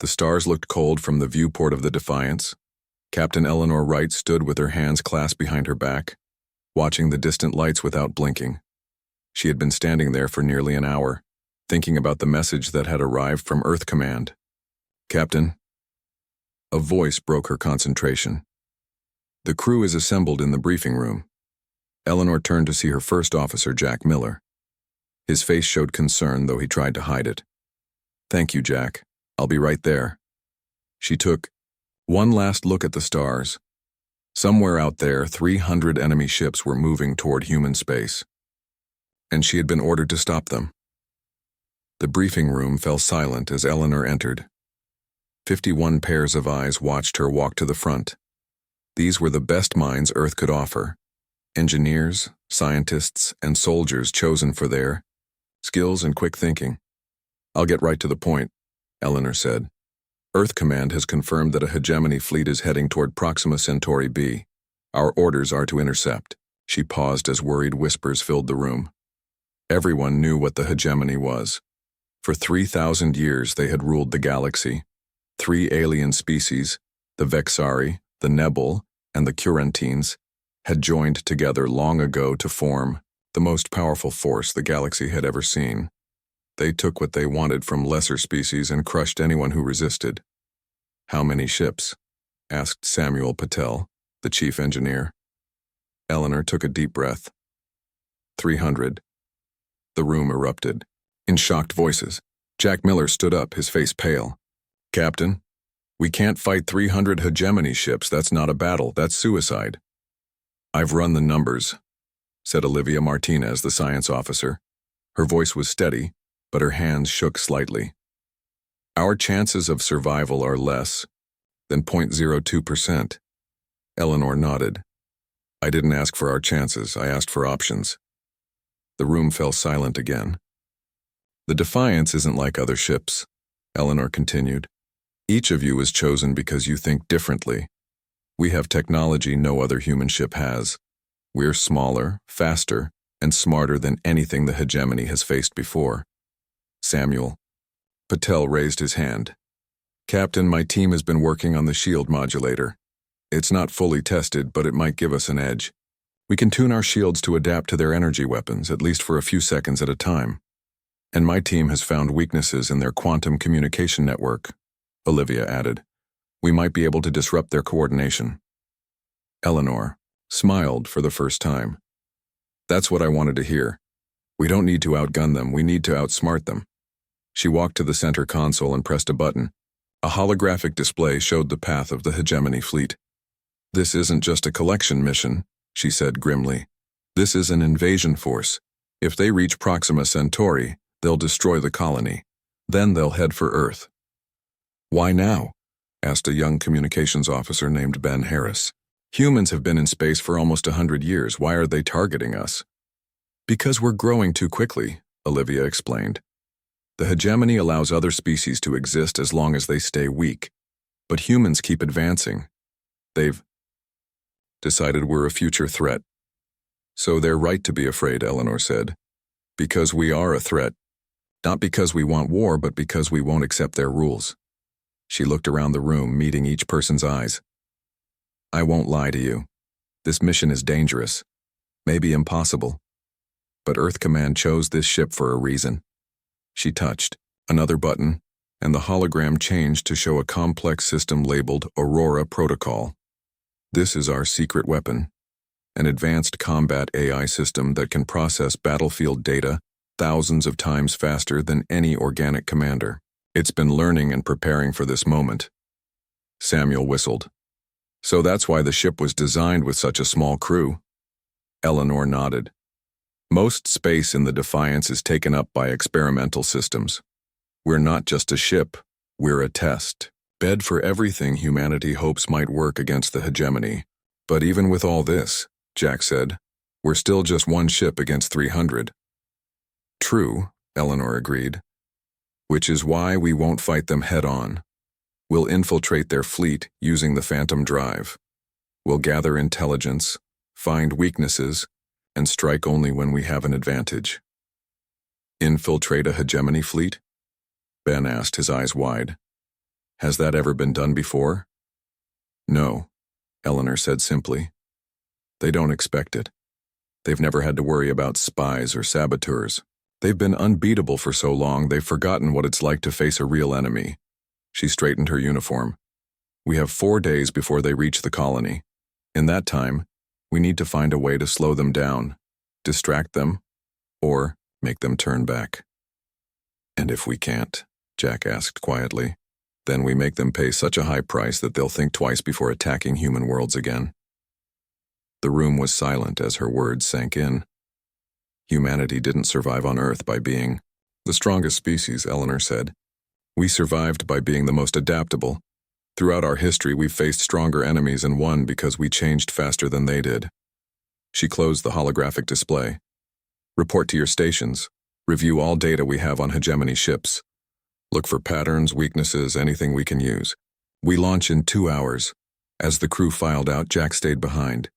The stars looked cold from the viewport of the Defiance. Captain Eleanor Wright stood with her hands clasped behind her back, watching the distant lights without blinking. She had been standing there for nearly an hour, thinking about the message that had arrived from Earth Command. "Captain." A voice broke her concentration. "The crew is assembled in the briefing room." Eleanor turned to see her first officer, Jack Miller. His face showed concern, though he tried to hide it. "Thank you, Jack. I'll be right there." She took one last look at the stars. Somewhere out there, 300 enemy ships were moving toward human space, and she had been ordered to stop them. The briefing room fell silent as Eleanor entered. 51 pairs of eyes watched her walk to the front. These were the best minds Earth could offer. Engineers, scientists, and soldiers chosen for their skills and quick thinking. "I'll get right to the point," Eleanor said. "Earth Command has confirmed that a hegemony fleet is heading toward Proxima Centauri b. Our orders are to intercept." She paused as worried whispers filled the room. Everyone knew what the hegemony was. For 3,000 years they had ruled the galaxy. 3 alien species, the Vexari, the Nebel, and the Curentines, had joined together long ago to form the most powerful force the galaxy had ever seen. They took what they wanted from lesser species and crushed anyone who resisted. "How many ships?" asked Samuel Patel, the chief engineer. Eleanor took a deep breath. 300. The room erupted. In shocked voices, Jack Miller stood up, his face pale. "Captain, we can't fight 300 hegemony ships. That's not a battle, that's suicide." "I've run the numbers," said Olivia Martinez, the science officer. Her voice was steady, but her hands shook slightly. "Our chances of survival are less than 0.02%. Eleanor nodded. "I didn't ask for our chances, I asked for options." The room fell silent again. "The Defiance isn't like other ships," Eleanor continued. "Each of you is chosen because you think differently. We have technology no other human ship has. We're smaller, faster, and smarter than anything the hegemony has faced before." "Samuel." Patel raised his hand. "Captain, my team has been working on the shield modulator. It's not fully tested, but it might give us an edge. We can tune our shields to adapt to their energy weapons, at least for a few seconds at a time. And my team has found weaknesses in their quantum communication network," Olivia added. "We might be able to disrupt their coordination." Eleanor smiled for the first time. "That's what I wanted to hear. We don't need to outgun them, we need to outsmart them." She walked to the center console and pressed a button. A holographic display showed the path of the hegemony fleet. "This isn't just a collection mission," she said grimly. "This is an invasion force. If they reach Proxima Centauri, they'll destroy the colony. Then they'll head for Earth." "Why now?" asked a young communications officer named Ben Harris. "Humans have been in space for almost 100 years. Why are they targeting us?" "Because we're growing too quickly," Olivia explained. "The hegemony allows other species to exist as long as they stay weak. But humans keep advancing. They've decided we're a future threat." "So they're right to be afraid," Eleanor said. "Because we are a threat. Not because we want war, but because we won't accept their rules." She looked around the room, meeting each person's eyes. "I won't lie to you. This mission is dangerous, maybe impossible. But Earth Command chose this ship for a reason." She touched another button, and the hologram changed to show a complex system labeled Aurora Protocol. "This is our secret weapon, an advanced combat AI system that can process battlefield data thousands of times faster than any organic commander. It's been learning and preparing for this moment." Samuel whistled. "So that's why the ship was designed with such a small crew?" Eleanor nodded. "Most space in the Defiance is taken up by experimental systems. We're not just a ship, we're a test bed for everything humanity hopes might work against the hegemony. But even with all this," Jack said, "we're still just one ship against 300. "True," Eleanor agreed. "Which is why we won't fight them head-on. We'll infiltrate their fleet using the Phantom Drive. We'll gather intelligence, find weaknesses, and strike only when we have an advantage." "Infiltrate a hegemony fleet?" Ben asked, his eyes wide. Has that ever been done before? No, Eleanor said simply. They don't expect it. They've never had to worry about spies or saboteurs. They've been unbeatable for so long they've forgotten what it's like to face a real enemy. She straightened her uniform. We have 4 days before they reach the colony. In that time, we need to find a way to slow them down, distract them, or make them turn back. And if we can't, Jack asked quietly, then we make them pay such a high price that they'll think twice before attacking human worlds again. The room was silent as her words sank in. Humanity didn't survive on Earth by being the strongest species, Eleanor said. We survived by being the most adaptable. Throughout our history, we've faced stronger enemies and won because we changed faster than they did. She closed the holographic display. Report to your stations. Review all data we have on hegemony ships. Look for patterns, weaknesses, anything we can use. We launch in 2 hours. As the crew filed out, Jack stayed behind.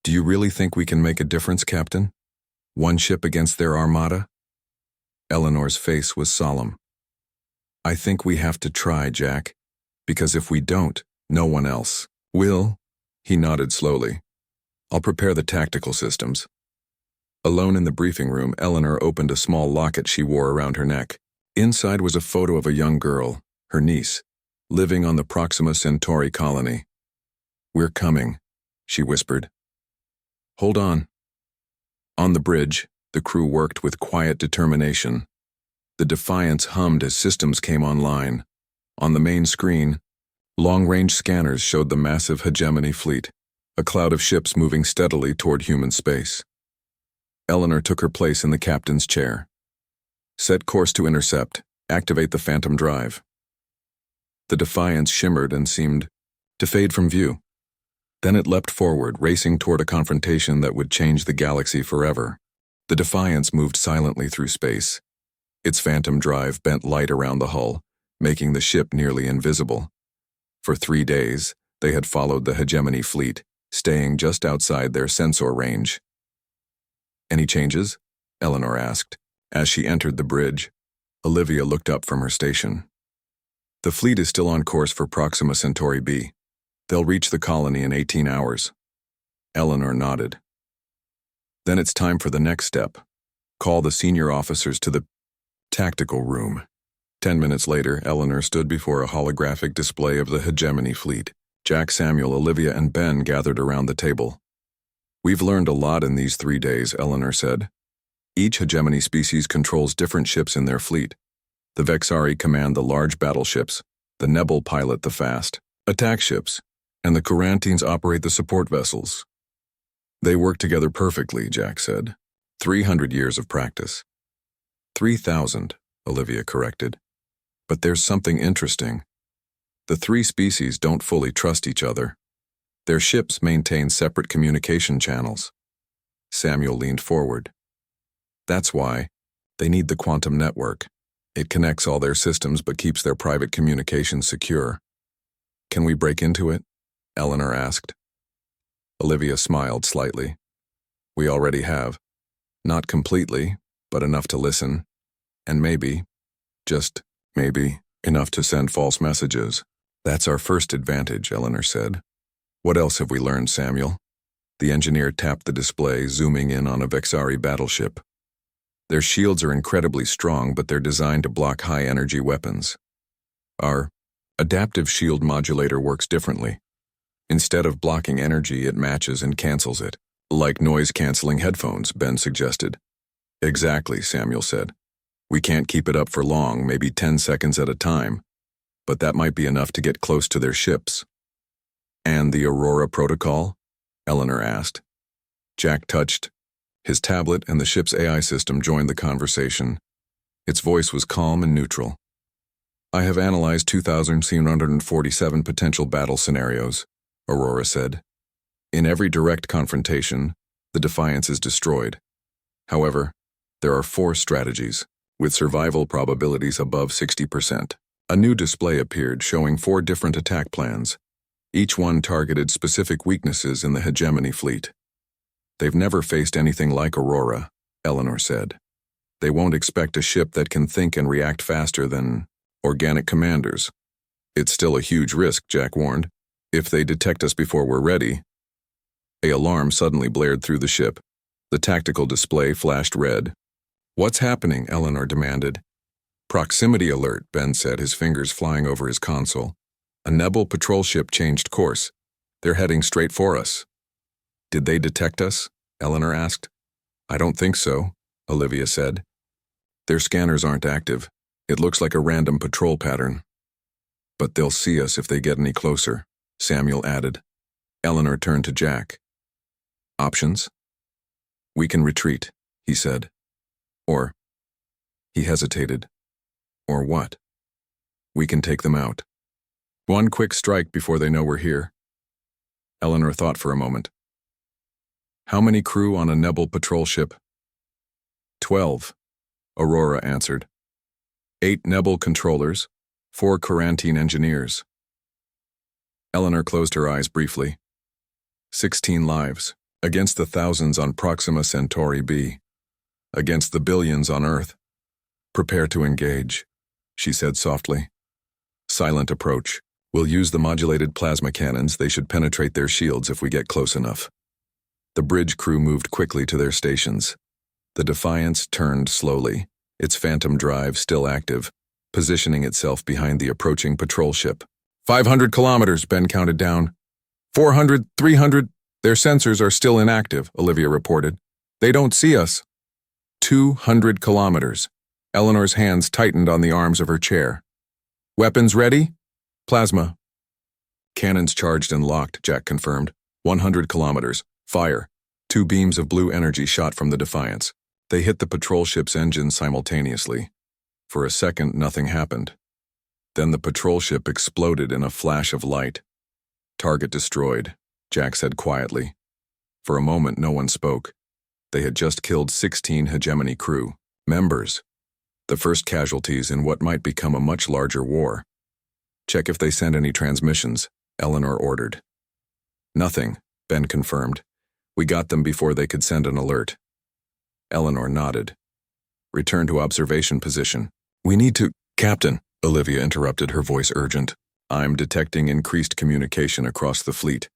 Do you really think we can make a difference, Captain? One ship against their armada? Eleanor's face was solemn. I think we have to try, Jack, because if we don't, no one else will. He nodded slowly. I'll prepare the tactical systems. Alone in the briefing room, Eleanor opened a small locket she wore around her neck. Inside was a photo of a young girl, her niece, living on the Proxima Centauri colony. We're coming, she whispered. Hold on. On the bridge, the crew worked with quiet determination. The Defiance hummed as systems came online. On the main screen, long-range scanners showed the massive hegemony fleet, a cloud of ships moving steadily toward human space. Eleanor took her place in the captain's chair. Set course to intercept. Activate the Phantom Drive. The Defiance shimmered and seemed to fade from view. Then it leapt forward, racing toward a confrontation that would change the galaxy forever. The Defiance moved silently through space. Its Phantom Drive bent light around the hull, making the ship nearly invisible. For 3 days, they had followed the hegemony fleet, staying just outside their sensor range. Any changes? Eleanor asked. As she entered the bridge, Olivia looked up from her station. The fleet is still on course for Proxima Centauri B. They'll reach the colony in 18 hours. Eleanor nodded. Then it's time for the next step. Call the senior officers to the tactical room. 10 minutes later, Eleanor stood before a holographic display of the hegemony fleet. Jack, Samuel, Olivia, and Ben gathered around the table. We've learned a lot in these 3 days, Eleanor said. Each hegemony species controls different ships in their fleet. The Vexari command the large battleships, the Nebel pilot the fast attack ships, and the Corantines operate the support vessels. They work together perfectly, Jack said. 300 years of practice. 3,000, Olivia corrected. But there's something interesting. The 3 species don't fully trust each other. Their ships maintain separate communication channels. Samuel leaned forward. That's why they need the quantum network. It connects all their systems but keeps their private communications secure. Can we break into it? Eleanor asked. Olivia smiled slightly. We already have. Not completely, but enough to listen. And maybe, just maybe, enough to send false messages. That's our first advantage, Eleanor said. What else have we learned, Samuel? The engineer tapped the display, zooming in on a Vexari battleship. Their shields are incredibly strong, but they're designed to block high-energy weapons. Our adaptive shield modulator works differently. Instead of blocking energy, it matches and cancels it. Like noise-canceling headphones, Ben suggested. Exactly, Samuel said. We can't keep it up for long, maybe 10 seconds at a time, but that might be enough to get close to their ships. And the Aurora Protocol? Eleanor asked. Jack touched his tablet, and the ship's AI system joined the conversation. Its voice was calm and neutral. I have analyzed 2,747 potential battle scenarios, Aurora said. In every direct confrontation, the Defiance is destroyed. However, there are 4 strategies, with survival probabilities above 60%. A new display appeared showing 4 different attack plans. Each one targeted specific weaknesses in the hegemony fleet. They've never faced anything like Aurora, Eleanor said. They won't expect a ship that can think and react faster than organic commanders. It's still a huge risk, Jack warned. If they detect us before we're ready. An alarm suddenly blared through the ship. The tactical display flashed red. What's happening? Eleanor demanded. Proximity alert, Ben said, his fingers flying over his console. A Nebel patrol ship changed course. They're heading straight for us. Did they detect us? Eleanor asked. I don't think so, Olivia said. Their scanners aren't active. It looks like a random patrol pattern. But they'll see us if they get any closer, Samuel added. Eleanor turned to Jack. Options? We can retreat, he said. Or, he hesitated. Or what? We can take them out. One quick strike before they know we're here. Eleanor thought for a moment. How many crew on a Nebel patrol ship? 12, Aurora answered. 8 Nebel controllers, 4 quarantine engineers. Eleanor closed her eyes briefly. 16 lives, against the thousands on Proxima Centauri B, against the billions on Earth. Prepare to engage, she said softly. Silent approach. We'll use the modulated plasma cannons. They should penetrate their shields if we get close enough. The bridge crew moved quickly to their stations. The Defiance turned slowly, its phantom drive still active, positioning itself behind the approaching patrol ship. 500 kilometers, Ben counted down. 400, 300, their sensors are still inactive, Olivia reported. They don't see us. 200 kilometers. Eleanor's hands tightened on the arms of her chair. Weapons ready? Plasma. Cannons charged and locked, Jack confirmed. 100 kilometers. Fire. 2 beams of blue energy shot from the Defiance. They hit the patrol ship's engine simultaneously. For a second, nothing happened. Then the patrol ship exploded in a flash of light. Target destroyed, Jack said quietly. For a moment, no one spoke. They had just killed 16 hegemony crew members. The first casualties in what might become a much larger war. Check if they sent any transmissions, Eleanor ordered. Nothing, Ben confirmed. We got them before they could send an alert. Eleanor nodded. Return to observation position. We need to... Captain, Olivia interrupted, her voice urgent. I'm detecting increased communication across the fleet.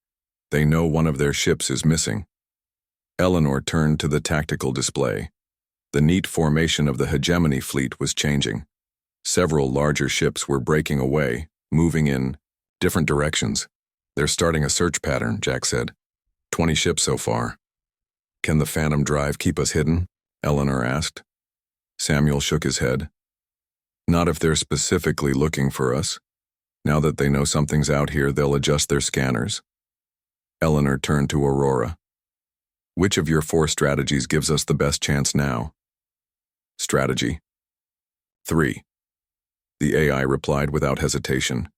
They know one of their ships is missing. Eleanor turned to the tactical display. The neat formation of the hegemony fleet was changing. Several larger ships were breaking away, moving in different directions. They're starting a search pattern, Jack said. 20 ships so far. Can the Phantom Drive keep us hidden? Eleanor asked. Samuel shook his head. Not if they're specifically looking for us. Now that they know something's out here, they'll adjust their scanners. Eleanor turned to Aurora. Which of your 4 strategies gives us the best chance now? Strategy 3. The AI replied without hesitation.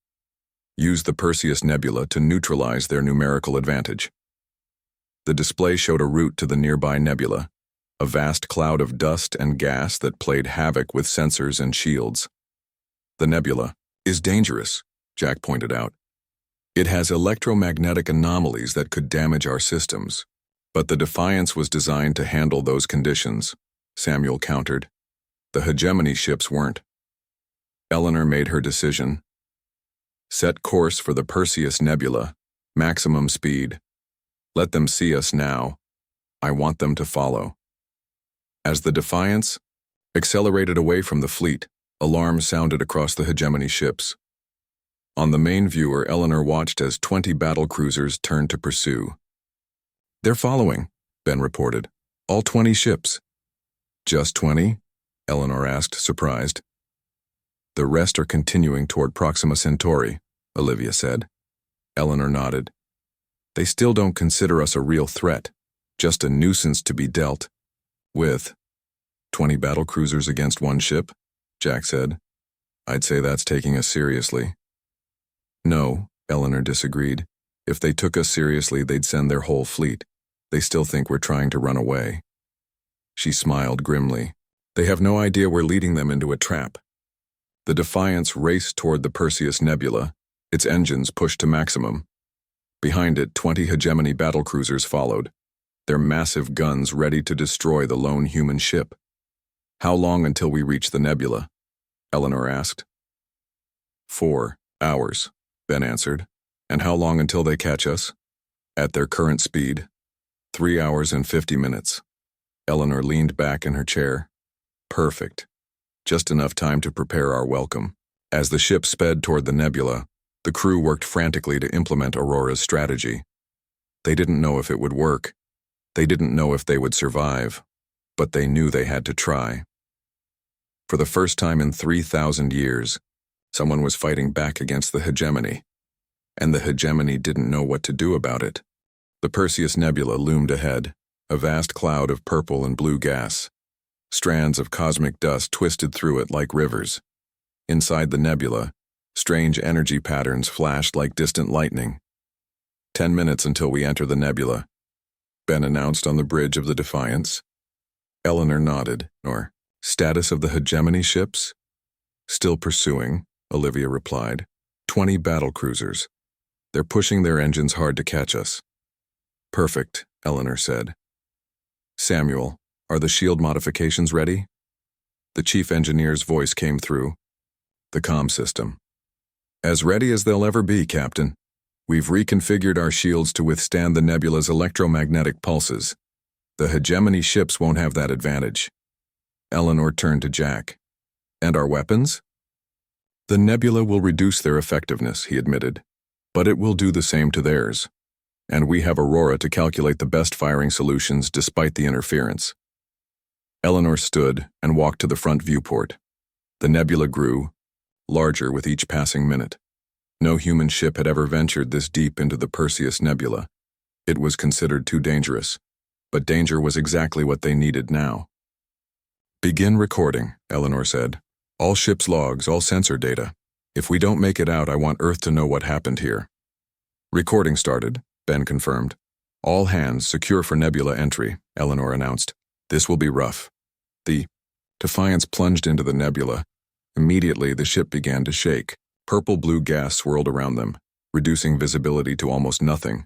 Use the Perseus Nebula to neutralize their numerical advantage. The display showed a route to the nearby nebula, a vast cloud of dust and gas that played havoc with sensors and shields. The nebula is dangerous, Jack pointed out. It has electromagnetic anomalies that could damage our systems. But the Defiance was designed to handle those conditions, Samuel countered. The hegemony ships weren't. Eleanor made her decision. Set course for the Perseus Nebula, maximum speed. Let them see us now. I want them to follow. As the Defiance accelerated away from the fleet, alarms sounded across the hegemony ships. On the main viewer, Eleanor watched as 20 battlecruisers turned to pursue. They're following, Ben reported. All 20 ships. Just 20? Eleanor asked, surprised. The rest are continuing toward Proxima Centauri, Olivia said. Eleanor nodded. They still don't consider us a real threat, just a nuisance to be dealt with. 20 battlecruisers against 1 ship, Jack said. I'd say that's taking us seriously. No, Eleanor disagreed. If they took us seriously, they'd send their whole fleet. They still think we're trying to run away. She smiled grimly. They have no idea we're leading them into a trap. The Defiance raced toward the Perseus Nebula, its engines pushed to maximum. Behind it, 20 hegemony battlecruisers followed, their massive guns ready to destroy the lone human ship. How long until we reach the nebula? Eleanor asked. 4, Hours, Ben answered. And how long until they catch us? At their current speed, 3 hours and 50 minutes. Eleanor leaned back in her chair. Perfect. Just enough time to prepare our welcome. As the ship sped toward the nebula, the crew worked frantically to implement Aurora's strategy. They didn't know if it would work. They didn't know if they would survive, but they knew they had to try. For the first time in 3,000 years, someone was fighting back against the hegemony, and the hegemony didn't know what to do about it. The Perseus Nebula loomed ahead, a vast cloud of purple and blue gas. Strands of cosmic dust twisted through it like rivers. Inside the nebula, strange energy patterns flashed like distant lightning. 10 minutes until we enter the nebula, Ben announced on the bridge of the Defiance. Eleanor nodded. Status of the hegemony ships? Still pursuing, Olivia replied. 20 battle cruisers. They're pushing their engines hard to catch us. Perfect, Eleanor said. Samuel, are the shield modifications ready? The chief engineer's voice came through the comm system. As ready as they'll ever be, Captain. We've reconfigured our shields to withstand the nebula's electromagnetic pulses. The hegemony ships won't have that advantage. Eleanor turned to Jack. And our weapons? The nebula will reduce their effectiveness, he admitted, but it will do the same to theirs. And we have Aurora to calculate the best firing solutions despite the interference. Eleanor stood and walked to the front viewport. The nebula grew, larger with each passing minute. No human ship had ever ventured this deep into the Perseus Nebula. It was considered too dangerous, but danger was exactly what they needed now. Begin recording, Eleanor said. All ship's logs, all sensor data. If we don't make it out, I want Earth to know what happened here. Recording started, Ben confirmed. All hands secure for nebula entry, Eleanor announced. This will be rough. The Defiance plunged into the nebula. Immediately, the ship began to shake. Purple-blue gas swirled around them, reducing visibility to almost nothing.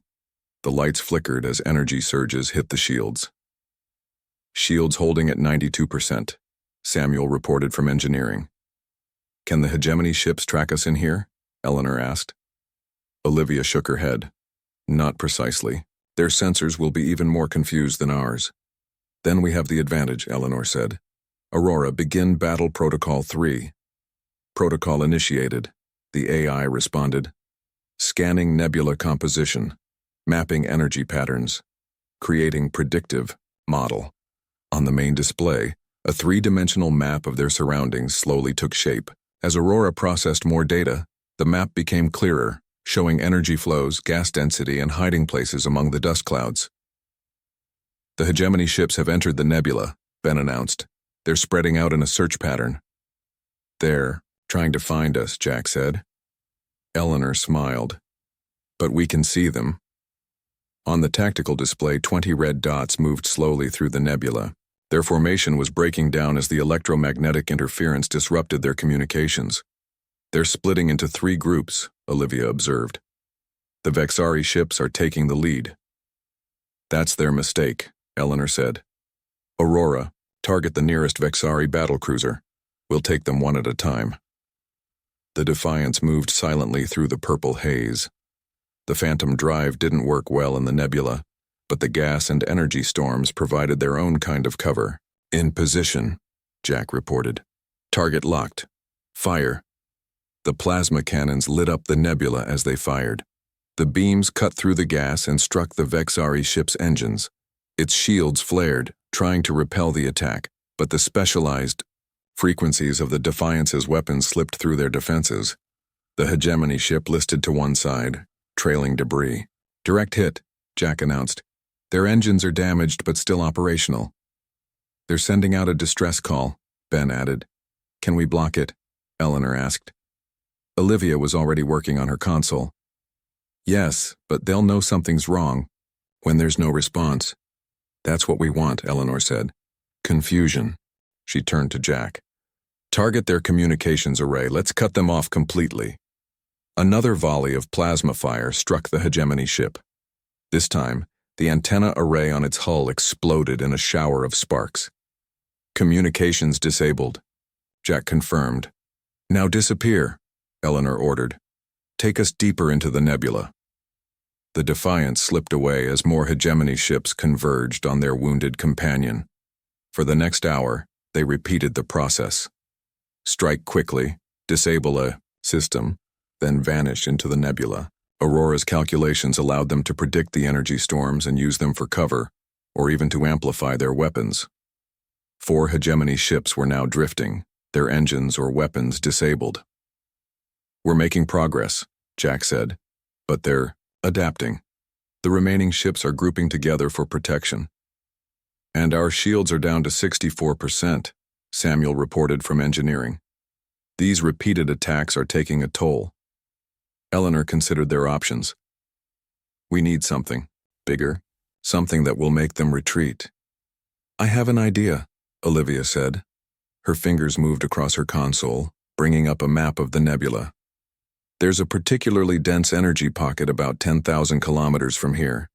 The lights flickered as energy surges hit the shields. Shields holding at 92%, Samuel reported from engineering. Can the hegemony ships track us in here? Eleanor asked. Olivia shook her head. Not precisely. Their sensors will be even more confused than ours. Then we have the advantage, Eleanor said. Aurora, begin Battle Protocol 3. Protocol initiated, the AI responded. Scanning nebula composition, mapping energy patterns, creating predictive model. On the main display, a three-dimensional map of their surroundings slowly took shape. As Aurora processed more data, the map became clearer, showing energy flows, gas density, and hiding places among the dust clouds. The hegemony ships have entered the nebula, Ben announced. They're spreading out in a search pattern. They're trying to find us, Jack said. Eleanor smiled. But we can see them. On the tactical display, 20 red dots moved slowly through the nebula. Their formation was breaking down as the electromagnetic interference disrupted their communications. They're splitting into 3 groups, Olivia observed. The Vexari ships are taking the lead. That's their mistake, Eleanor said. Aurora, target the nearest Vexari battlecruiser. We'll take them one at a time. The Defiance moved silently through the purple haze. The Phantom drive didn't work well in the nebula, but the gas and energy storms provided their own kind of cover. In position, Jack reported. Target locked. Fire. The plasma cannons lit up the nebula as they fired. The beams cut through the gas and struck the Vexari ship's engines. Its shields flared, trying to repel the attack, but the specialized frequencies of the Defiance's weapons slipped through their defenses. The hegemony ship listed to one side, trailing debris. Direct hit, Jack announced. Their engines are damaged but still operational. They're sending out a distress call, Ben added. Can we block it? Eleanor asked. Olivia was already working on her console. Yes, but they'll know something's wrong when there's no response. That's what we want, Eleanor said. Confusion. She turned to Jack. Target their communications array. Let's cut them off completely. Another volley of plasma fire struck the hegemony ship. This time, the antenna array on its hull exploded in a shower of sparks. Communications disabled, Jack confirmed. Now disappear, Eleanor ordered. Take us deeper into the nebula. The Defiance slipped away as more hegemony ships converged on their wounded companion. For the next hour, they repeated the process. Strike quickly, disable a system, then vanish into the nebula. Aurora's calculations allowed them to predict the energy storms and use them for cover, or even to amplify their weapons. 4 hegemony ships were now drifting, their engines or weapons disabled. "We're making progress," Jack said, "but they're adapting. The remaining ships are grouping together for protection. And our shields are down to 64%, Samuel reported from engineering. These repeated attacks are taking a toll. Eleanor considered their options. We need something bigger, something that will make them retreat. I have an idea, Olivia said. Her fingers moved across her console, bringing up a map of the nebula. There's a particularly dense energy pocket about 10,000 kilometers from here.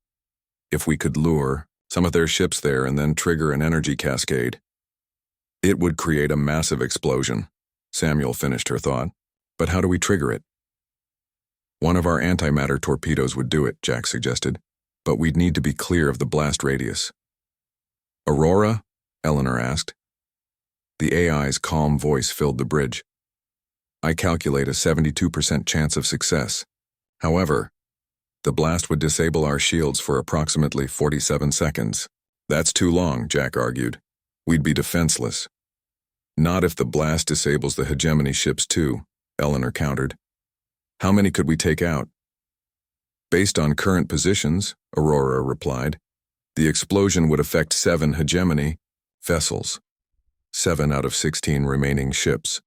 If we could lure some of their ships there and then trigger an energy cascade, it would create a massive explosion. Samuel finished her thought. But how do we trigger it? One of our antimatter torpedoes would do it, Jack suggested, but we'd need to be clear of the blast radius. Aurora? Eleanor asked. The AI's calm voice filled the bridge. I calculate a 72% chance of success. However, the blast would disable our shields for approximately 47 seconds. That's too long, Jack argued. We'd be defenseless. Not if the blast disables the hegemony ships too, Eleanor countered. How many could we take out? Based on current positions, Aurora replied, the explosion would affect 7 hegemony vessels. 7 out of 16 remaining ships.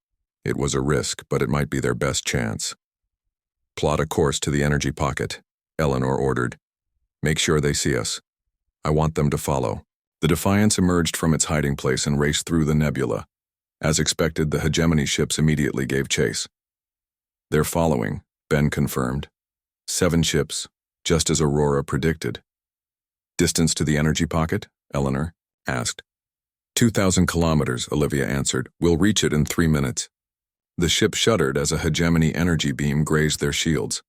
It was a risk, but it might be their best chance. Plot a course to the energy pocket, Eleanor ordered. Make sure they see us. I want them to follow. The Defiance emerged from its hiding place and raced through the nebula. As expected, the hegemony ships immediately gave chase. They're following, Ben confirmed. 7 ships, just as Aurora predicted. Distance to the energy pocket? Eleanor asked. 2,000 kilometers, Olivia answered. We'll reach it in 3 minutes. The ship shuddered as a hegemony energy beam grazed their shields.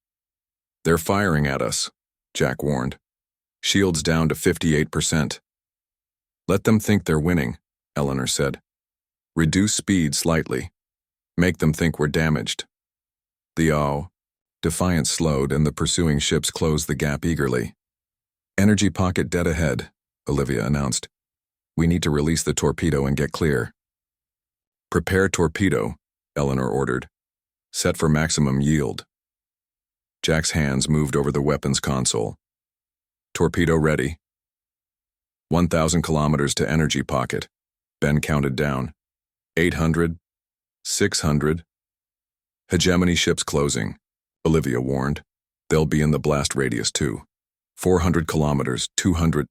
They're firing at us, Jack warned. Shields down to 58%. Let them think they're winning, Eleanor said. Reduce speed slightly. Make them think we're damaged. The Defiance slowed and the pursuing ships closed the gap eagerly. Energy pocket dead ahead, Olivia announced. We need to release the torpedo and get clear. Prepare torpedo, Eleanor ordered. Set for maximum yield. Jack's hands moved over the weapons console. Torpedo ready. 1,000 kilometers to energy pocket. Ben counted down. 800. 600. Hegemony ships closing, Olivia warned. They'll be in the blast radius too. 400 kilometers, 200.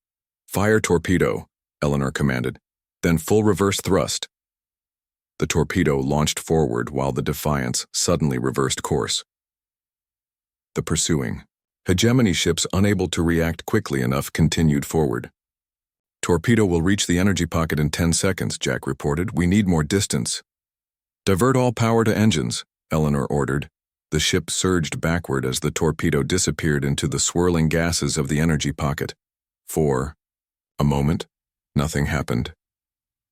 Fire torpedo, Eleanor commanded. Then full reverse thrust. The torpedo launched forward while the Defiance suddenly reversed course. The pursuing hegemony ships, unable to react quickly enough, continued forward. Torpedo will reach the energy pocket in 10 seconds, Jack reported. We need more distance. Divert all power to engines, Eleanor ordered. The ship surged backward as the torpedo disappeared into the swirling gases of the energy pocket. For a moment, nothing happened.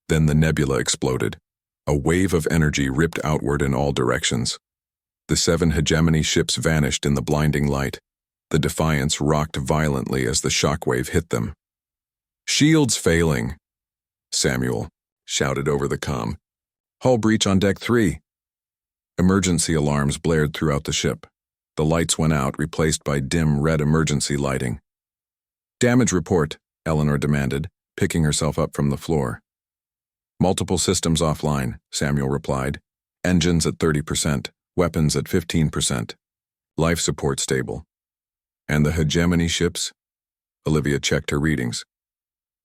Then the nebula exploded. A wave of energy ripped outward in all directions. The 7 hegemony ships vanished in the blinding light. The Defiance rocked violently as the shockwave hit them. Shields failing, Samuel shouted over the comm. Hull breach on deck 3. Emergency alarms blared throughout the ship. The lights went out, replaced by dim red emergency lighting. Damage report, Eleanor demanded, picking herself up from the floor. Multiple systems offline, Samuel replied. Engines at 30%, weapons at 15%. Life support stable. And the hegemony ships? Olivia checked her readings.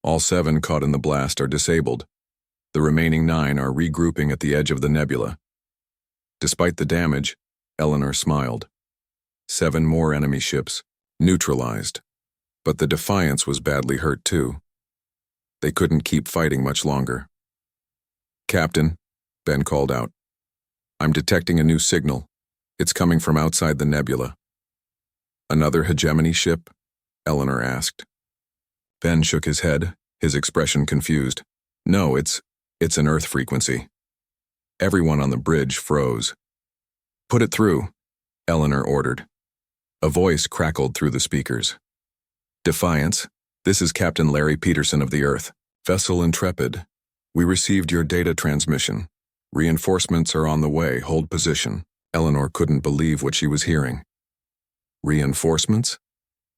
All 7 caught in the blast are disabled. The remaining 9 are regrouping at the edge of the nebula. Despite the damage, Eleanor smiled. 7 more enemy ships, neutralized. But the Defiance was badly hurt too. They couldn't keep fighting much longer. Captain, Ben called out. I'm detecting a new signal. It's coming from outside the nebula. Another hegemony ship? Eleanor asked. Ben shook his head, his expression confused. No, it's an Earth frequency. Everyone on the bridge froze. Put it through, Eleanor ordered. A voice crackled through the speakers. Defiance, this is Captain Larry Peterson of the Earth. Vessel Intrepid. We received your data transmission. Reinforcements are on the way, hold position. Eleanor couldn't believe what she was hearing. Reinforcements?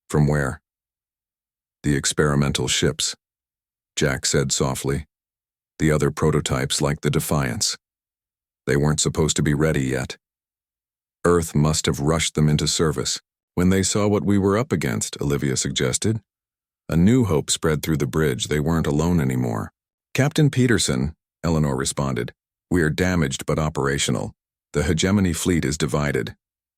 From where? The experimental ships, Jack said softly. The other prototypes like the Defiance. They weren't supposed to be ready yet. Earth must have rushed them into service. When they saw what we were up against, Olivia suggested. A new hope spread through the bridge. They weren't alone anymore. Captain Peterson, Eleanor responded. We are damaged but operational. The hegemony fleet is divided.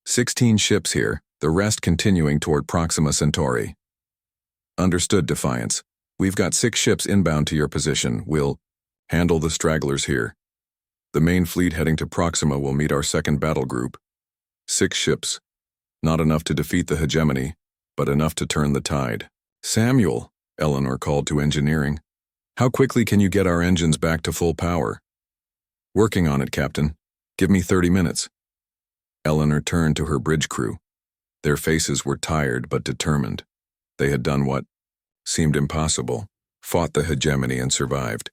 16 ships here, the rest continuing toward Proxima Centauri. Understood, Defiance. We've got 6 ships inbound to your position. We'll handle the stragglers here. The main fleet heading to Proxima will meet our second battle group. 6 ships. Not enough to defeat the hegemony, but enough to turn the tide. Samuel, Eleanor called to engineering. How quickly can you get our engines back to full power? Working on it, Captain. Give me 30 minutes. Eleanor turned to her bridge crew. Their faces were tired but determined. They had done what seemed impossible, fought the hegemony and survived.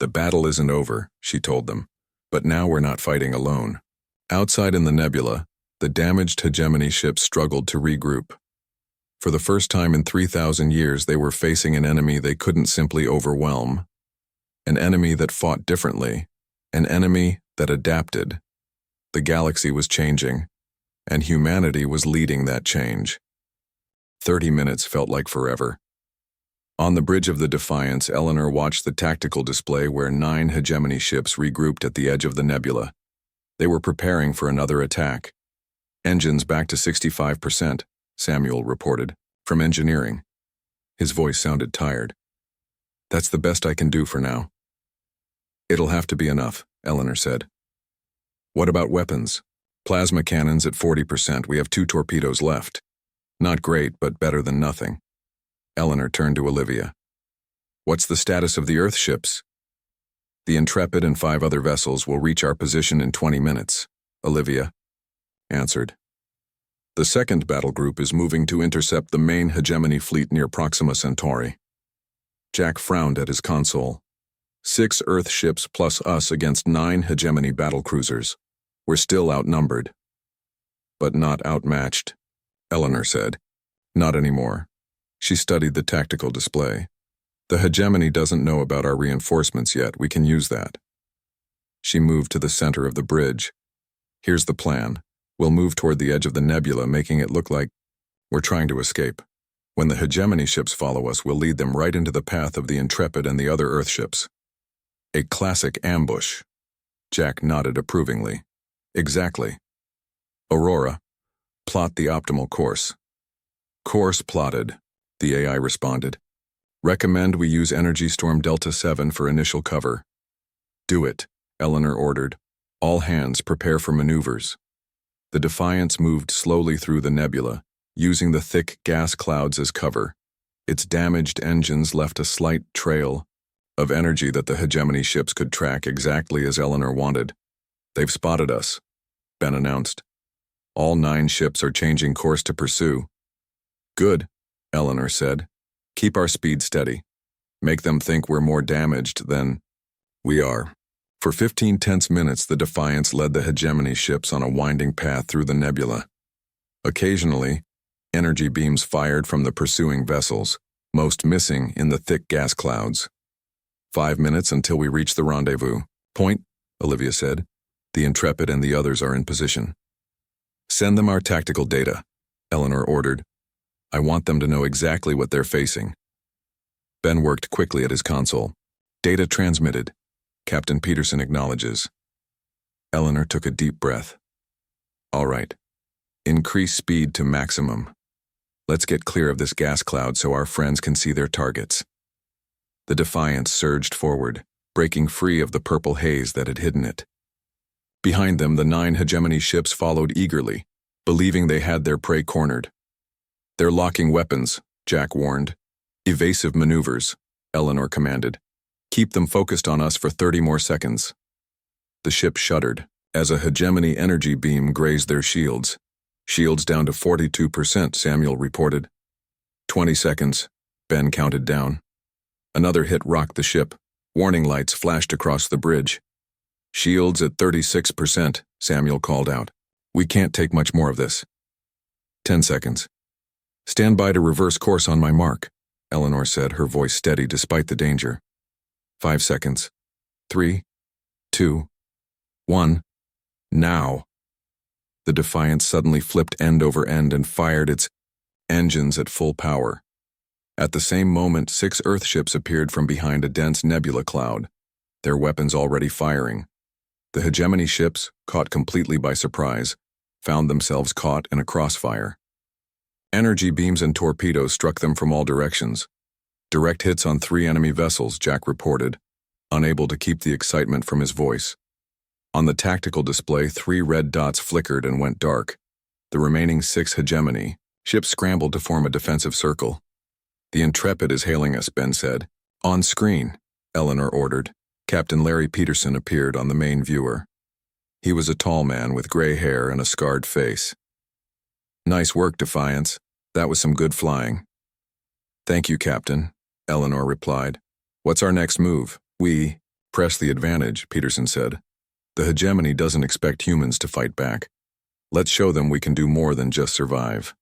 The battle isn't over, she told them, but now we're not fighting alone. Outside in the nebula, the damaged hegemony ships struggled to regroup. For the first time in 3,000 years, they were facing an enemy they couldn't simply overwhelm. An enemy that fought differently, an enemy that adapted. The galaxy was changing, and humanity was leading that change. 30 minutes felt like forever. On the bridge of the Defiance, Eleanor watched the tactical display where 9 hegemony ships regrouped at the edge of the nebula. They were preparing for another attack. Engines back to 65%, Samuel reported, from engineering. His voice sounded tired. That's the best I can do for now. It'll have to be enough, Eleanor said. What about weapons? Plasma cannons at 40%. We have 2 torpedoes left. Not great, but better than nothing. Eleanor turned to Olivia. What's the status of the Earth ships? The Intrepid and 5 other vessels will reach our position in 20 minutes, Olivia answered. The second battle group is moving to intercept the main hegemony fleet near Proxima Centauri. Jack frowned at his console. 6 Earth ships plus us against 9 hegemony battlecruisers. We're still outnumbered. But not outmatched, Eleanor said. Not anymore. She studied the tactical display. The hegemony doesn't know about our reinforcements yet. We can use that. She moved to the center of the bridge. Here's the plan. We'll move toward the edge of the nebula, making it look like we're trying to escape. When the hegemony ships follow us, we'll lead them right into the path of the Intrepid and the other Earth ships. A classic ambush. Jack nodded approvingly. Exactly. Aurora, plot the optimal course. Course plotted, the AI responded. Recommend we use Energy Storm Delta 7 for initial cover. Do it, Eleanor ordered. All hands prepare for maneuvers. The Defiance moved slowly through the nebula, using the thick gas clouds as cover. Its damaged engines left a slight trail of energy that the hegemony ships could track exactly as Eleanor wanted. They've spotted us, Ben announced. All 9 ships are changing course to pursue. Good, Eleanor said. Keep our speed steady. Make them think we're more damaged than we are. For 15 tense minutes, the Defiance led the hegemony ships on a winding path through the nebula. Occasionally, energy beams fired from the pursuing vessels, most missing in the thick gas clouds. 5 minutes until we reach the rendezvous. Point, Olivia said. The Intrepid and the others are in position. Send them our tactical data, Eleanor ordered. I want them to know exactly what they're facing. Ben worked quickly at his console. Data transmitted. Captain Peterson acknowledges. Eleanor took a deep breath. All right. Increase speed to maximum. Let's get clear of this gas cloud so our friends can see their targets. The Defiance surged forward, breaking free of the purple haze that had hidden it. Behind them, the 9 hegemony ships followed eagerly, believing they had their prey cornered. "They're locking weapons," Jack warned. "Evasive maneuvers," Eleanor commanded. "Keep them focused on us for 30 more seconds." The ship shuddered as a hegemony energy beam grazed their shields. "Shields down to 42%, Samuel reported. 20 seconds, Ben counted down. Another hit rocked the ship. Warning lights flashed across the bridge. "Shields at 36%, Samuel called out. "We can't take much more of this." 10 seconds. "Stand by to reverse course on my mark," Eleanor said, her voice steady despite the danger. 5 seconds. 3, 2, 1. Now. The Defiant suddenly flipped end over end and fired its engines at full power. At the same moment, 6 Earthships appeared from behind a dense nebula cloud, their weapons already firing. The hegemony ships, caught completely by surprise, found themselves caught in a crossfire. Energy beams and torpedoes struck them from all directions. Direct hits on 3 enemy vessels, Jack reported, unable to keep the excitement from his voice. On the tactical display, 3 red dots flickered and went dark. The remaining 6 hegemony ships scrambled to form a defensive circle. "The Intrepid is hailing us," Ben said. "On screen," Eleanor ordered. Captain Larry Peterson appeared on the main viewer. He was a tall man with gray hair and a scarred face. "Nice work, Defiance. That was some good flying." "Thank you, Captain," Eleanor replied. "What's our next move?" "We press the advantage," Peterson said. "The hegemony doesn't expect humans to fight back. Let's show them we can do more than just survive."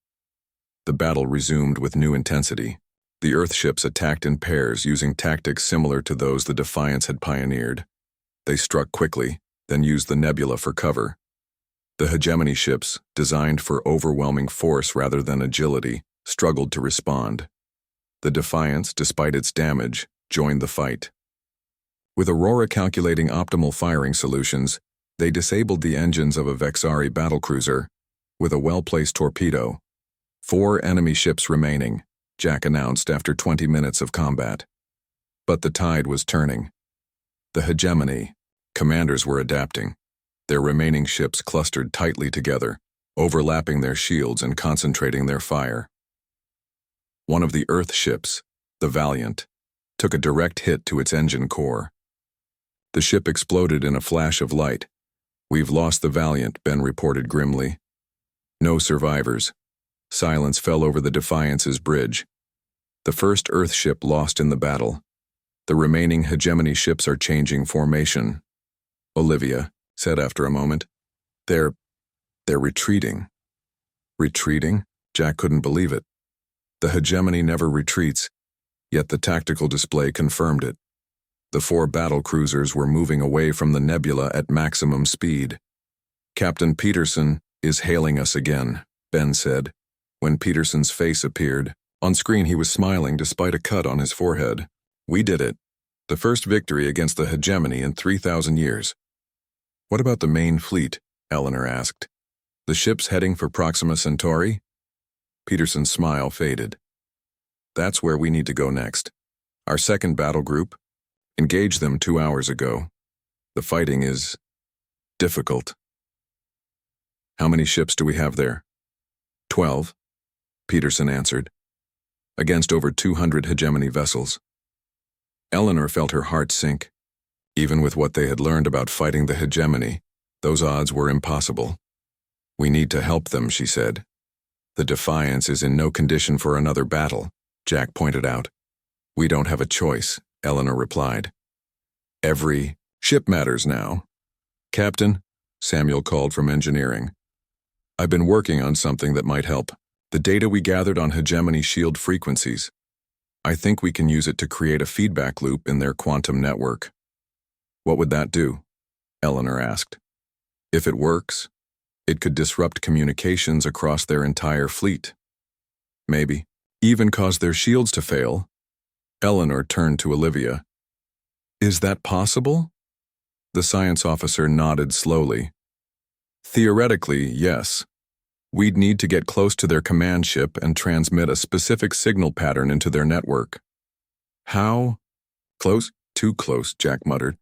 The battle resumed with new intensity. The Earthships attacked in pairs using tactics similar to those the Defiance had pioneered. They struck quickly, then used the nebula for cover. The hegemony ships, designed for overwhelming force rather than agility, struggled to respond. The Defiance, despite its damage, joined the fight. With Aurora calculating optimal firing solutions, they disabled the engines of a Vexari battlecruiser with a well-placed torpedo. 4 enemy ships remaining, Jack announced after 20 minutes of combat. But the tide was turning. The hegemony commanders were adapting. Their remaining ships clustered tightly together, overlapping their shields and concentrating their fire. One of the Earth ships, the Valiant, took a direct hit to its engine core. The ship exploded in a flash of light. "We've lost the Valiant," Ben reported grimly. No survivors. Silence fell over the Defiance's bridge. The first Earth ship lost in the battle. The remaining hegemony ships are changing formation. Olivia said after a moment. They're retreating." "Retreating?" Jack couldn't believe it. The hegemony never retreats, yet the tactical display confirmed it. The 4 battle cruisers were moving away from the nebula at maximum speed. "Captain Peterson is hailing us again," Ben said. When Peterson's face appeared, on screen he was smiling despite a cut on his forehead. "We did it. The first victory against the hegemony in 3,000 years. "What about the main fleet?" Eleanor asked. "The ships heading for Proxima Centauri?" Peterson's smile faded. "That's where we need to go next. Our second battle group engaged them 2 hours ago. The fighting is difficult." "How many ships do we have there?" 12, Peterson answered, "against over 200 hegemony vessels." Eleanor felt her heart sink. Even with what they had learned about fighting the hegemony, those odds were impossible. "We need to help them," she said. "The Defiance is in no condition for another battle," Jack pointed out. "We don't have a choice," Eleanor replied. "Every ship matters now." "Captain," Samuel called from engineering. "I've been working on something that might help. The data we gathered on hegemony shield frequencies. I think we can use it to create a feedback loop in their quantum network." "What would that do?" Eleanor asked. "If it works, it could disrupt communications across their entire fleet. Maybe even cause their shields to fail." Eleanor turned to Olivia. "Is that possible?" The science officer nodded slowly. "Theoretically, yes. We'd need to get close to their command ship and transmit a specific signal pattern into their network." "How?" "Close? Too close," Jack muttered.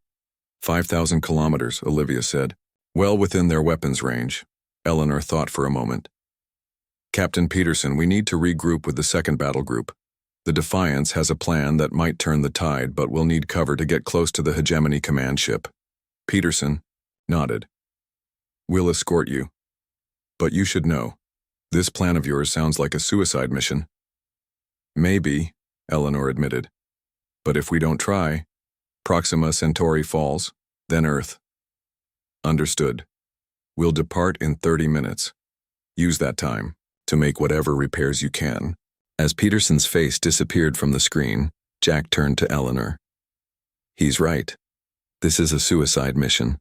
5,000 kilometers, Olivia said. Well within their weapons range. Eleanor thought for a moment. Captain Peterson, we need to regroup with the second battle group. The Defiance has a plan that might turn the tide, but we'll need cover to get close to the Hegemony command ship. Peterson nodded. We'll escort you. But you should know, this plan of yours sounds like a suicide mission. Maybe, Eleanor admitted. But if we don't try, Proxima Centauri falls, then Earth. Understood. We'll depart in 30 minutes. Use that time to make whatever repairs you can. As Peterson's face disappeared from the screen, Jack turned to Eleanor. He's right. This is a suicide mission.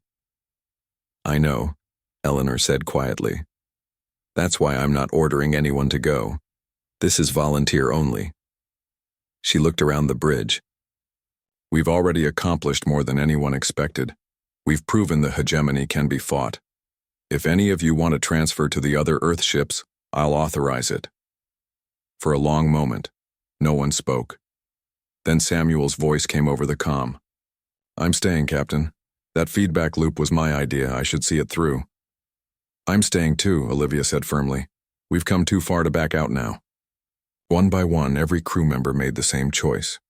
I know, Eleanor said quietly. That's why I'm not ordering anyone to go. This is volunteer only. She looked around the bridge. We've already accomplished more than anyone expected. We've proven the Hegemony can be fought. If any of you want to transfer to the other Earth ships, I'll authorize it. For a long moment, no one spoke. Then Samuel's voice came over the comm. I'm staying, Captain. That feedback loop was my idea. I should see it through. I'm staying too, Olivia said firmly. We've come too far to back out now. One by one, every crew member made the same choice.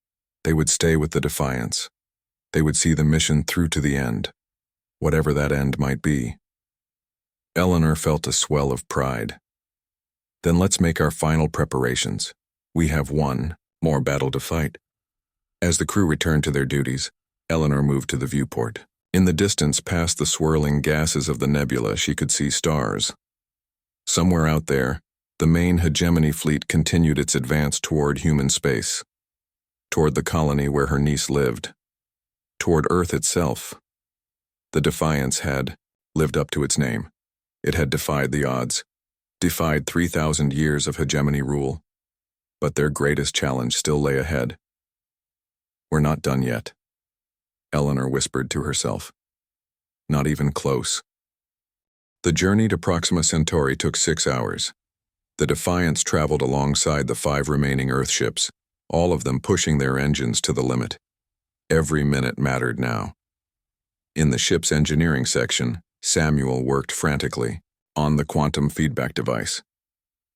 They would stay with the Defiance. They would see the mission through to the end, whatever that end might be. Eleanor felt a swell of pride. Then let's make our final preparations. We have one more battle to fight. As the crew returned to their duties, Eleanor moved to the viewport. In the distance, past the swirling gases of the nebula, she could see stars. Somewhere out there, the main Hegemony fleet continued its advance toward human space, toward the colony where her niece lived, toward Earth itself. The Defiance had lived up to its name. It had defied the odds, defied 3,000 years of Hegemony rule. But their greatest challenge still lay ahead. We're not done yet, Eleanor whispered to herself. Not even close. The journey to Proxima Centauri took 6 hours. The Defiance traveled alongside the 5 remaining Earth ships, all of them pushing their engines to the limit. Every minute mattered now. In the ship's engineering section, Samuel worked frantically on the quantum feedback device.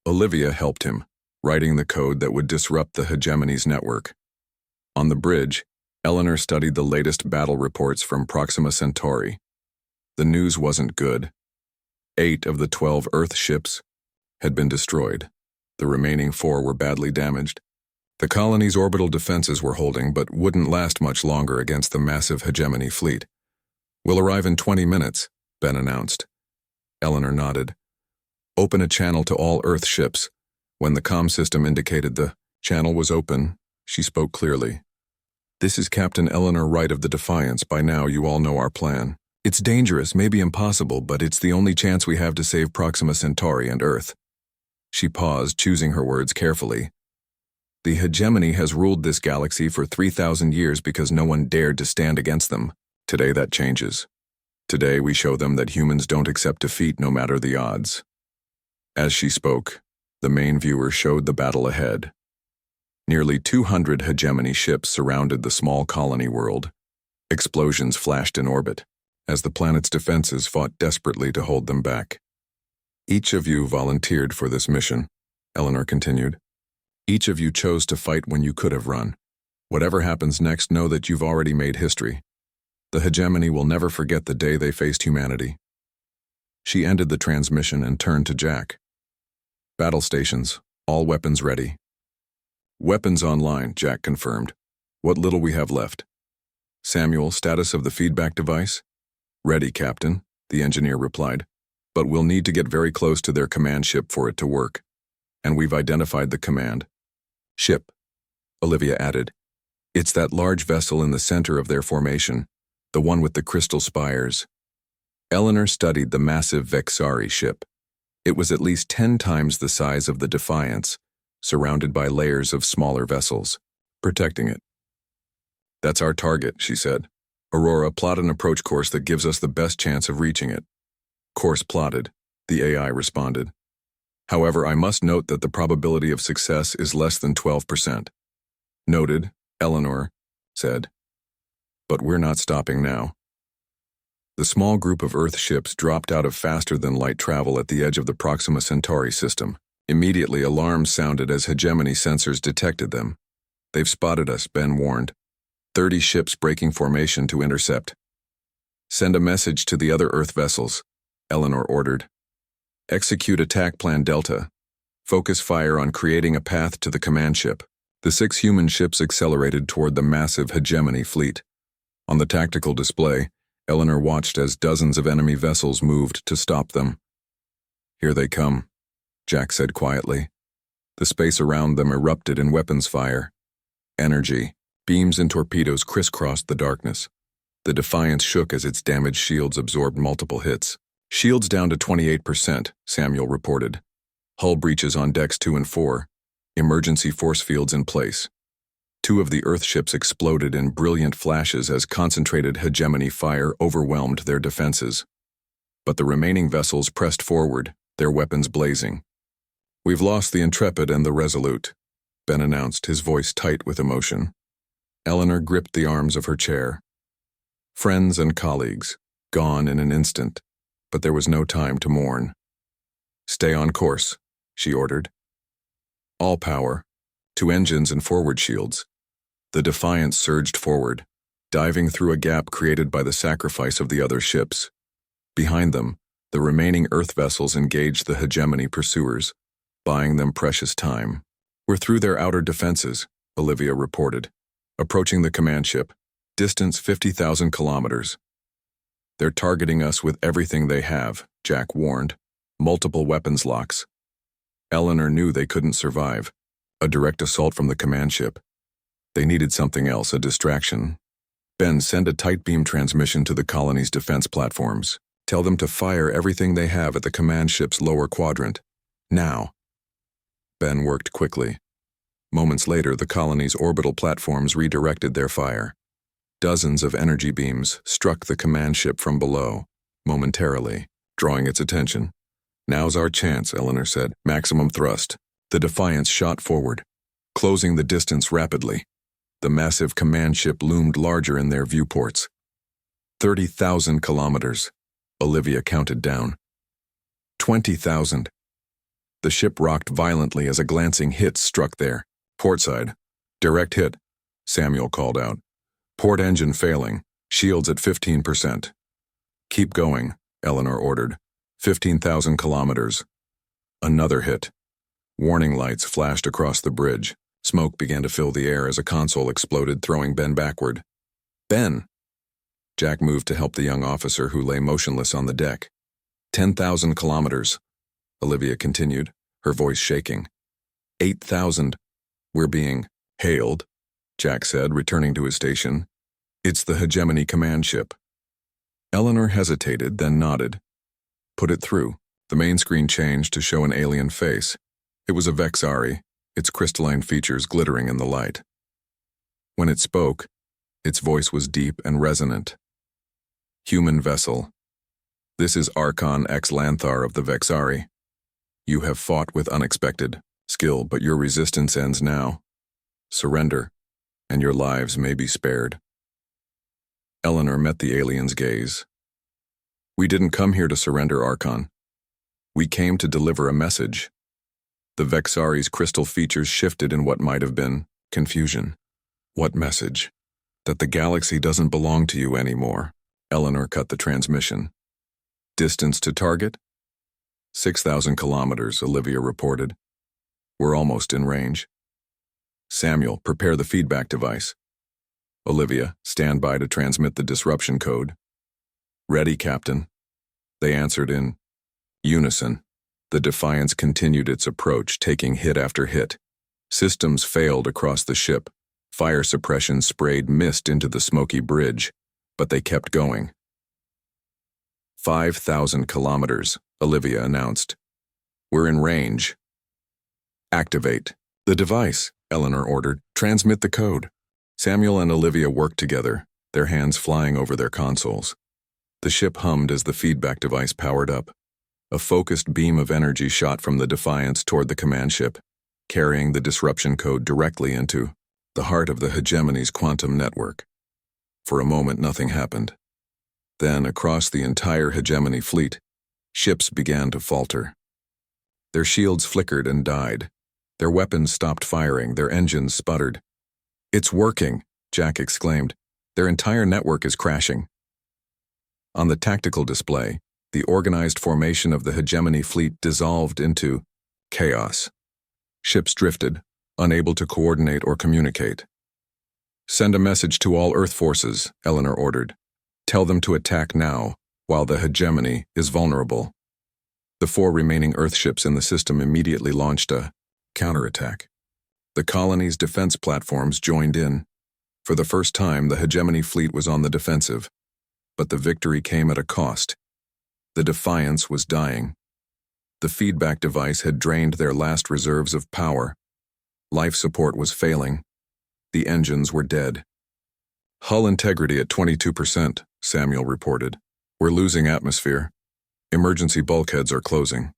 Olivia helped him, writing the code that would disrupt the Hegemony's network. On the bridge, Eleanor studied the latest battle reports from Proxima Centauri. The news wasn't good. 8 of the 12 Earth ships had been destroyed. The remaining 4 were badly damaged. The colony's orbital defenses were holding, but wouldn't last much longer against the massive Hegemony fleet. We'll arrive in 20 minutes, Ben announced. Eleanor nodded. Open a channel to all Earth ships. When the comm system indicated the channel was open, she spoke clearly. This is Captain Eleanor Wright of the Defiance. By now, you all know our plan. It's dangerous, maybe impossible, but it's the only chance we have to save Proxima Centauri and Earth. She paused, choosing her words carefully. The Hegemony has ruled this galaxy for 3,000 years because no one dared to stand against them. Today that changes. Today we show them that humans don't accept defeat no matter the odds. As she spoke, the main viewer showed the battle ahead. Nearly 200 Hegemony ships surrounded the small colony world. Explosions flashed in orbit, as the planet's defenses fought desperately to hold them back. Each of you volunteered for this mission, Eleanor continued. Each of you chose to fight when you could have run. Whatever happens next, know that you've already made history. The Hegemony will never forget the day they faced humanity. She ended the transmission and turned to Jack. Battle stations, all weapons ready. Weapons online, Jack confirmed. What little we have left. Samuel, status of the feedback device? Ready, Captain, the engineer replied. But we'll need to get very close to their command ship for it to work. And we've identified the command ship, Olivia added. It's that large vessel in the center of their formation, the one with the crystal spires. Eleanor studied the massive Vexari ship. It was at least 10 times the size of the Defiance, surrounded by layers of smaller vessels, protecting it. That's our target, she said. Aurora, plot an approach course that gives us the best chance of reaching it. Course plotted, the AI responded. However, I must note that the probability of success is less than 12%. Noted, Eleanor said. But we're not stopping now. The small group of Earth ships dropped out of faster-than-light travel at the edge of the Proxima Centauri system. Immediately, alarms sounded as hegemony sensors detected them. "They've spotted us," Ben warned. 30 ships breaking formation to intercept. "Send a message to the other Earth vessels," Eleanor ordered. "Execute Attack Plan Delta. Focus fire on creating a path to the command ship." The 6 human ships accelerated toward the massive hegemony fleet. On the tactical display, Eleanor watched as dozens of enemy vessels moved to stop them. "Here they come," Jack said quietly. The space around them erupted in weapons fire. Energy, beams and torpedoes crisscrossed the darkness. The Defiance shook as its damaged shields absorbed multiple hits. "Shields down to 28%, Samuel reported. "Hull breaches on decks 2 and 4. Emergency force fields in place." 2 of the Earth ships exploded in brilliant flashes as concentrated hegemony fire overwhelmed their defenses. But the remaining vessels pressed forward, their weapons blazing. "We've lost the Intrepid and the Resolute," Ben announced, his voice tight with emotion. Eleanor gripped the arms of her chair. Friends and colleagues, gone in an instant, but there was no time to mourn. "Stay on course," she ordered. "All power, to engines and forward shields." The Defiance surged forward, diving through a gap created by the sacrifice of the other ships. Behind them, the remaining Earth vessels engaged the hegemony pursuers, buying them precious time. "We're through their outer defenses," Olivia reported. "Approaching the command ship, distance 50,000 kilometers. "They're targeting us with everything they have," Jack warned. "Multiple weapons locks." Eleanor knew they couldn't survive. A direct assault from the command ship. They needed something else, a distraction. "Ben, send a tight beam transmission to the colony's defense platforms. Tell them to fire everything they have at the command ship's lower quadrant. Now." Ben worked quickly. Moments later, the colony's orbital platforms redirected their fire. Dozens of energy beams struck the command ship from below, momentarily, drawing its attention. "Now's our chance," Eleanor said. "Maximum thrust." The Defiance shot forward, closing the distance rapidly. The massive command ship loomed larger in their viewports. 30,000 kilometers. Olivia counted down. 20,000. The ship rocked violently as a glancing hit struck there. "Portside. Direct hit," Samuel called out. "Port engine failing. Shields at 15%. "Keep going," Eleanor ordered. 15,000 kilometers. Another hit. Warning lights flashed across the bridge. Smoke began to fill the air as a console exploded, throwing Ben backward. "Ben!" Jack moved to help the young officer who lay motionless on the deck. 10,000 kilometers, Olivia continued, her voice shaking. 8,000. "We're being hailed," Jack said, returning to his station. "It's the Hegemony command ship." Eleanor hesitated, then nodded. "Put it through." The main screen changed to show an alien face. It was a Vexari, its crystalline features glittering in the light. When it spoke, its voice was deep and resonant. "Human vessel. This is Archon X Lanthar of the Vexari. You have fought with unexpected skill, but your resistance ends now. Surrender, and your lives may be spared." Eleanor met the alien's gaze. "We didn't come here to surrender, Archon. We came to deliver a message." The Vexari's crystal features shifted in what might have been confusion. "What message?" "That the galaxy doesn't belong to you anymore." Eleanor cut the transmission. "Distance to target?" 6,000 kilometers, Olivia reported. "We're almost in range." "Samuel, prepare the feedback device." "Olivia, stand by to transmit the disruption code." "Ready, Captain." They answered in unison. The Defiance continued its approach, taking hit after hit. Systems failed across the ship. Fire suppression sprayed mist into the smoky bridge, but they kept going. 5,000 kilometers, Olivia announced. "We're in range." "Activate the device," Eleanor ordered. "Transmit the code." Samuel and Olivia worked together, their hands flying over their consoles. The ship hummed as the feedback device powered up. A focused beam of energy shot from the Defiance toward the command ship, carrying the disruption code directly into the heart of the Hegemony's quantum network. For a moment, nothing happened. Then, across the entire hegemony fleet, ships began to falter. Their shields flickered and died. Their weapons stopped firing, their engines sputtered. "It's working," Jack exclaimed. "Their entire network is crashing." On the tactical display, the organized formation of the hegemony fleet dissolved into chaos. Ships drifted, unable to coordinate or communicate. "Send a message to all Earth forces," Eleanor ordered. "Tell them to attack now, while the hegemony is vulnerable." The 4 remaining Earth ships in the system immediately launched a counterattack. The colony's defense platforms joined in. For the first time, the hegemony fleet was on the defensive. But the victory came at a cost. The Defiance was dying. The feedback device had drained their last reserves of power. Life support was failing. The engines were dead. "Hull integrity at 22%, Samuel reported. "We're losing atmosphere. Emergency bulkheads are closing."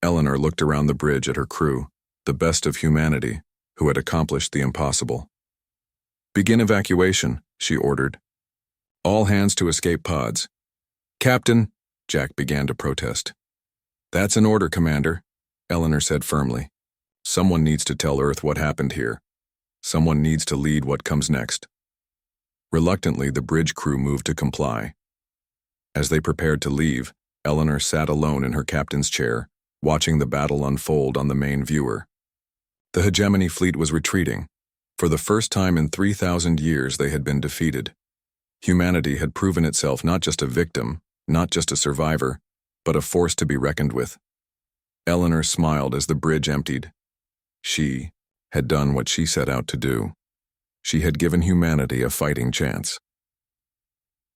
Eleanor looked around the bridge at her crew, the best of humanity, who had accomplished the impossible. "Begin evacuation," she ordered. "All hands to escape pods." "Captain," Jack began to protest. "That's an order, Commander," Eleanor said firmly. "Someone needs to tell Earth what happened here. Someone needs to lead what comes next." Reluctantly, the bridge crew moved to comply. As they prepared to leave, Eleanor sat alone in her captain's chair, watching the battle unfold on the main viewer. The hegemony fleet was retreating. For the first time in 3,000 years, they had been defeated. Humanity had proven itself not just a victim, not just a survivor, but a force to be reckoned with. Eleanor smiled as the bridge emptied. She had done what she set out to do. She had given humanity a fighting chance.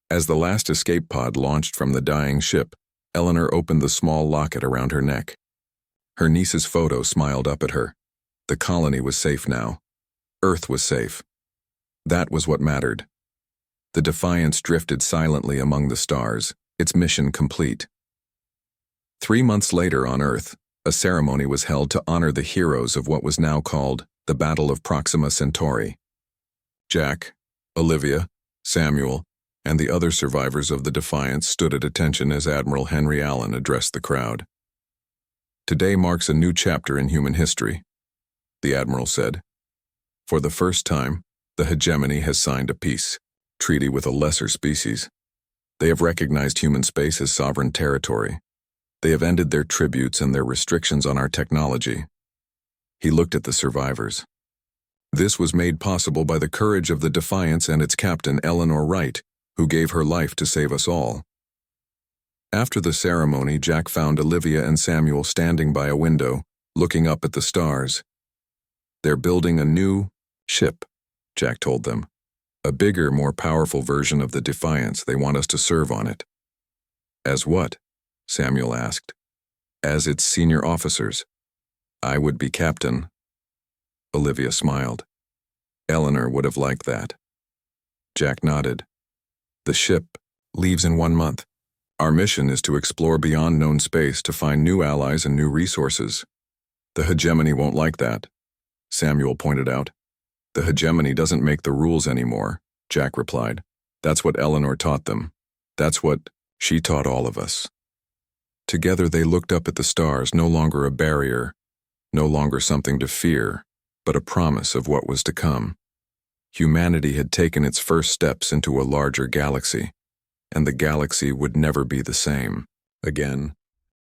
As the last escape pod launched from the dying ship, Eleanor opened the small locket around her neck. Her niece's photo smiled up at her. The colony was safe now. Earth was safe. That was what mattered. The Defiance drifted silently among the stars, its mission complete. 3 months later on Earth, a ceremony was held to honor the heroes of what was now called the Battle of Proxima Centauri. Jack, Olivia, Samuel, and the other survivors of the Defiance stood at attention as Admiral Henry Allen addressed the crowd. "Today marks a new chapter in human history," the Admiral said. "For the first time, the hegemony has signed a peace treaty with a lesser species. They have recognized human space as sovereign territory. They have ended their tributes and their restrictions on our technology." He looked at the survivors. This was made possible by the courage of the Defiance and its captain, Eleanor Wright, who gave her life to save us all. After the ceremony, Jack found Olivia and Samuel standing by a window, looking up at the stars. "They're building a new ship," Jack told them. "A bigger, more powerful version of the Defiance. They want us to serve on it." "As what?" Samuel asked. "As its senior officers. I would be captain." Olivia smiled. Eleanor would have liked that. Jack nodded. "The ship leaves in 1 month. Our mission is to explore beyond known space to find new allies and new resources." "The hegemony won't like that," Samuel pointed out. "The hegemony doesn't make the rules anymore," Jack replied. "That's what Eleanor taught them. That's what she taught all of us." Together they looked up at the stars, no longer a barrier, no longer something to fear, but a promise of what was to come. Humanity had taken its first steps into a larger galaxy, and the galaxy would never be the same again.